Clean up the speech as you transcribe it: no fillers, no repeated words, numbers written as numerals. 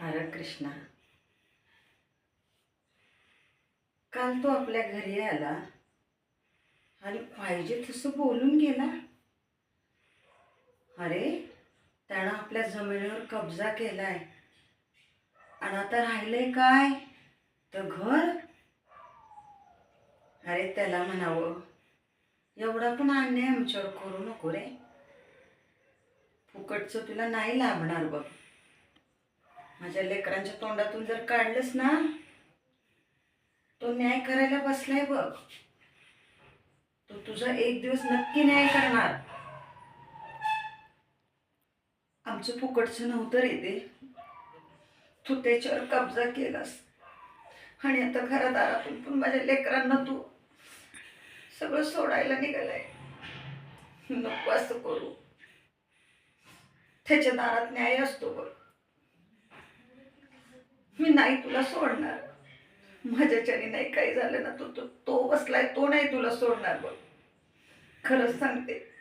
हरे कृष्णा. काल तो आपल्या घरी आला आणि पाहिजे तसं बोलून गेला. अरे, त्यानं आपल्या जमिनीवर कब्जा केलाय आणि आता राहिलंय काय तर घर. अरे त्याला म्हणावं, एवढा पण अन्याय आमच्यावर करू नको रे. फुकटचं तुला नाही लाभणार बघ. माझ्या लेकरांच्या तोंडातून जर काढलंस ना, तो न्याय करायला बसलाय बघ. तो तुझा एक दिवस नक्की न्याय करणार. आमचं फुकटचं नव्हतं रे ते. तू त्याच्यावर कब्जा केलास आणि आता घरादारातून पण माझ्या लेकरांना तू सगळं सोडायला निघालाय. नको असं करू. त्याच्या दारात न्याय असतो बघ. मी नाही तुला सोडणार. माझ्याच्याने नाही काही झालं ना, तो बसलाय, तो नाही तुला सोडणार बघ. खरंच सांगते.